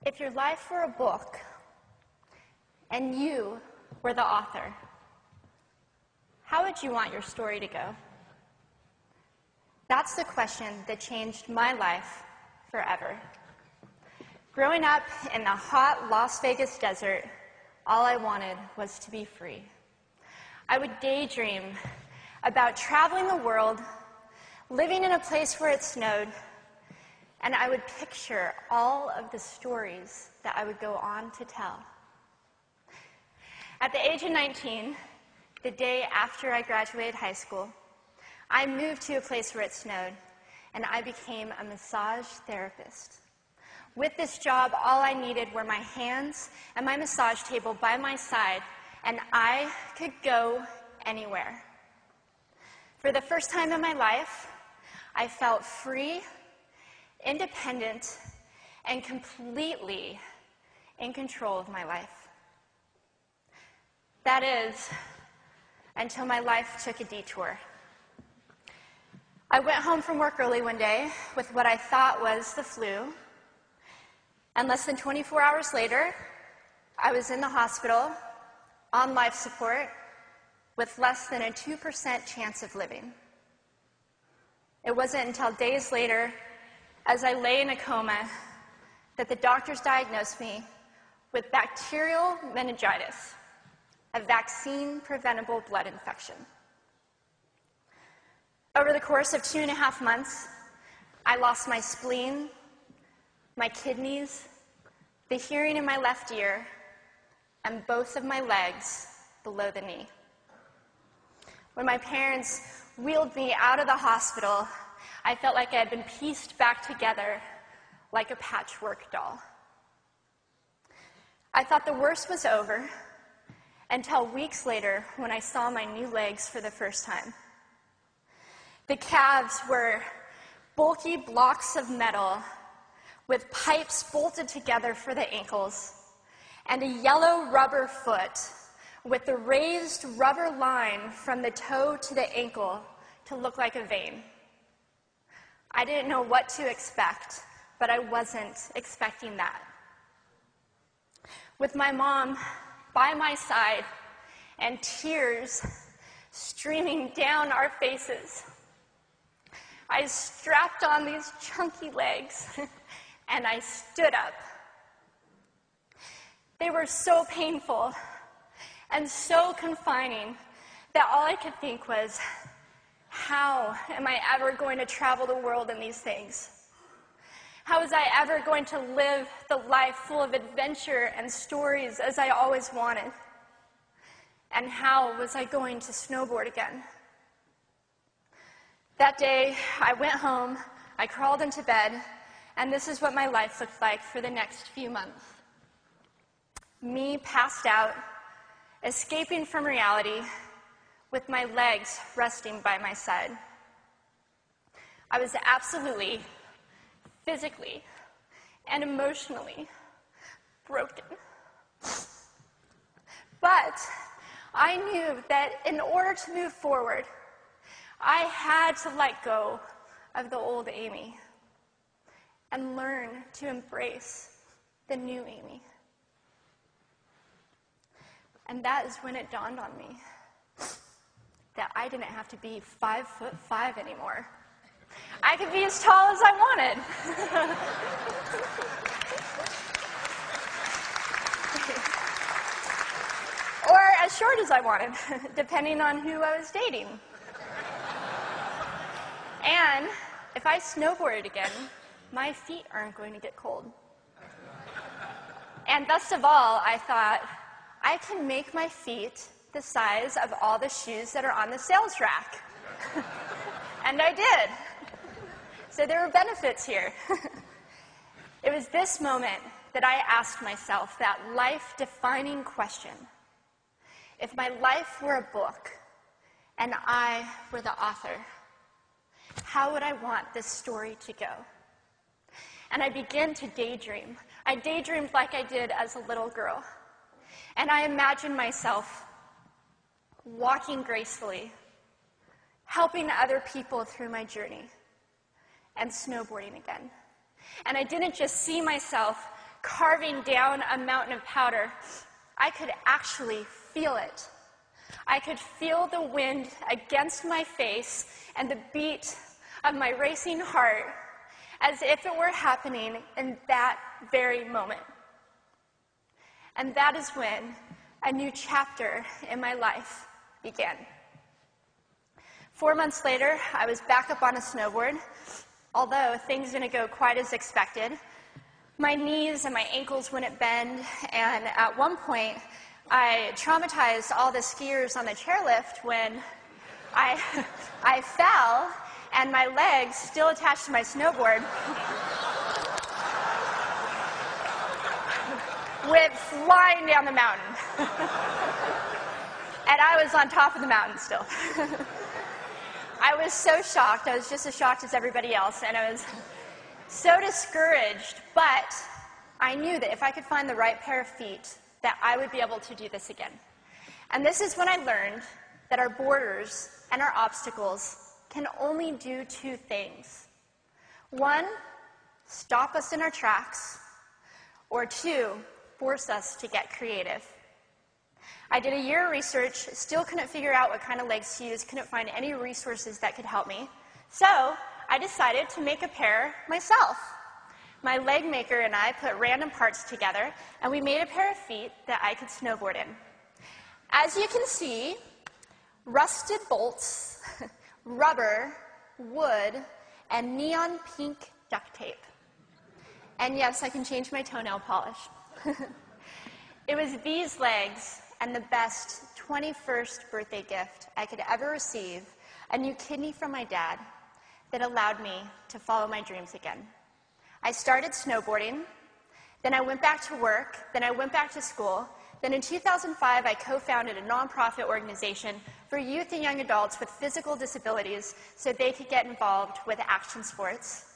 If your life were a book and you were the author, how would you want your story to go? That's the question that changed my life forever. Growing up in the hot Las Vegas desert, all I wanted was to be free. I would daydream about traveling the world, living in a place where it snowed, and I would picture all of the stories that I would go on to tell. At the age of 19, the day after I graduated high school, I moved to a place where it snowed, and I became a massage therapist. With this job, all I needed were my hands and my massage table by my side, and I could go anywhere. For the first time in my life, I felt free, independent, and completely in control of my life. That is, until my life took a detour. I went home from work early one day with what I thought was the flu, and less than 24 hours later, I was in the hospital on life support with less than a 2% chance of living. It wasn't until days later, as I lay in a coma, that the doctors diagnosed me with bacterial meningitis, a vaccine-preventable blood infection. Over the course of 2.5 months, I lost my spleen, my kidneys, the hearing in my left ear, and both of my legs below the knee. When my parents wheeled me out of the hospital, I felt like I had been pieced back together like a patchwork doll. I thought the worst was over until weeks later when I saw my new legs for the first time. The calves were bulky blocks of metal with pipes bolted together for the ankles, and a yellow rubber foot with the raised rubber line from the toe to the ankle to look like a vein. I didn't know what to expect, but I wasn't expecting that. With my mom by my side and tears streaming down our faces, I strapped on these chunky legs and I stood up. They were so painful and so confining that all I could think was, how am I ever going to travel the world in these things? How was I ever going to live the life full of adventure and stories as I always wanted? And how was I going to snowboard again? That day, I went home, I crawled into bed, and this is what my life looked like for the next few months. Me passed out, escaping from reality, with my legs resting by my side. I was absolutely, physically, and emotionally broken. But I knew that in order to move forward, I had to let go of the old Amy and learn to embrace the new Amy. And that is when it dawned on me that I didn't have to be 5'5" anymore. I could be as tall as I wanted. Or as short as I wanted, depending on who I was dating. And if I snowboarded again, my feet aren't going to get cold. And best of all, I thought, I can make my feet the size of all the shoes that are on the sales rack. And I did. So there were benefits here. It was this moment that I asked myself that life-defining question. If my life were a book and I were the author, how would I want this story to go? And I began to daydream. I daydreamed like I did as a little girl. And I imagined myself walking gracefully, helping other people through my journey, and snowboarding again. And I didn't just see myself carving down a mountain of powder, I could actually feel it. I could feel the wind against my face and the beat of my racing heart as if it were happening in that very moment. And that is when a new chapter in my life began. 4 months later, I was back up on a snowboard. Although things didn't go quite as expected, my knees and my ankles wouldn't bend, and at one point, I traumatized all the skiers on the chairlift when I fell, and my legs, still attached to my snowboard, went flying down the mountain. And I was on top of the mountain still. I was so shocked. I was just as shocked as everybody else, and I was so discouraged, but I knew that if I could find the right pair of feet, that I would be able to do this again. And this is when I learned that our borders and our obstacles can only do two things. One, stop us in our tracks, or two, force us to get creative. I did a year of research, still couldn't figure out what kind of legs to use, couldn't find any resources that could help me. So I decided to make a pair myself. My leg maker and I put random parts together, and we made a pair of feet that I could snowboard in. As you can see, rusted bolts, rubber, wood, and neon pink duct tape. And yes, I can change my toenail polish. It was these legs and the best 21st birthday gift I could ever receive, a new kidney from my dad, that allowed me to follow my dreams again. I started snowboarding, then I went back to work, then I went back to school, then in 2005 I co-founded a nonprofit organization for youth and young adults with physical disabilities so they could get involved with action sports.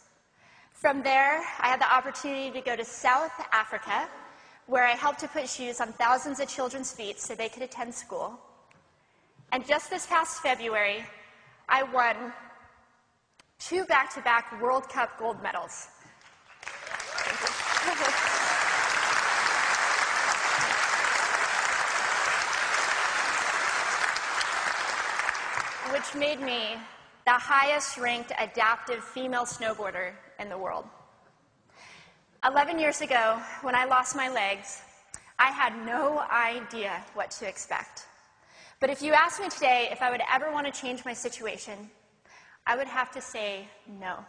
From there, I had the opportunity to go to South Africa, where I helped to put shoes on thousands of children's feet so they could attend school. And just this past February, I won 2 back-to-back World Cup gold medals. Which made me the highest-ranked adaptive female snowboarder in the world. 11 years ago, when I lost my legs, I had no idea what to expect. But if you asked me today if I would ever want to change my situation, I would have to say no.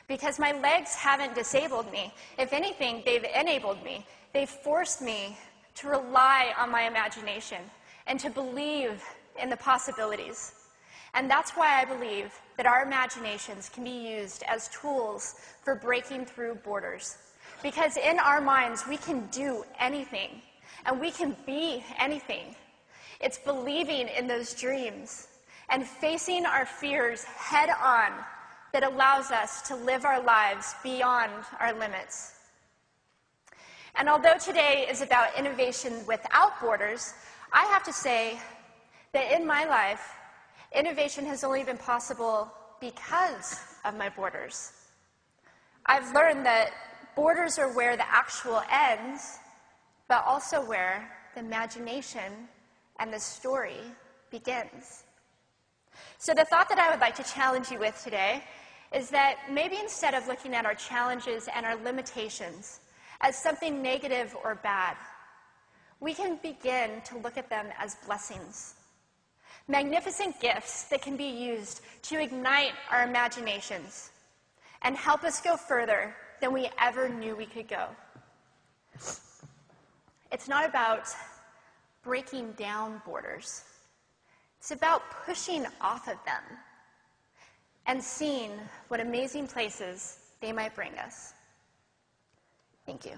Because my legs haven't disabled me. If anything, they've enabled me. They've forced me to rely on my imagination and to believe in the possibilities. And that's why I believe that our imaginations can be used as tools for breaking through borders. Because in our minds, we can do anything, and we can be anything. It's believing in those dreams and facing our fears head on that allows us to live our lives beyond our limits. And although today is about innovation without borders, I have to say that in my life, innovation has only been possible because of my borders. I've learned that borders are where the actual ends, but also where the imagination and the story begins. So the thought that I would like to challenge you with today is that maybe instead of looking at our challenges and our limitations as something negative or bad, we can begin to look at them as blessings. Magnificent gifts that can be used to ignite our imaginations and help us go further than we ever knew we could go. It's not about breaking down borders. It's about pushing off of them and seeing what amazing places they might bring us. Thank you.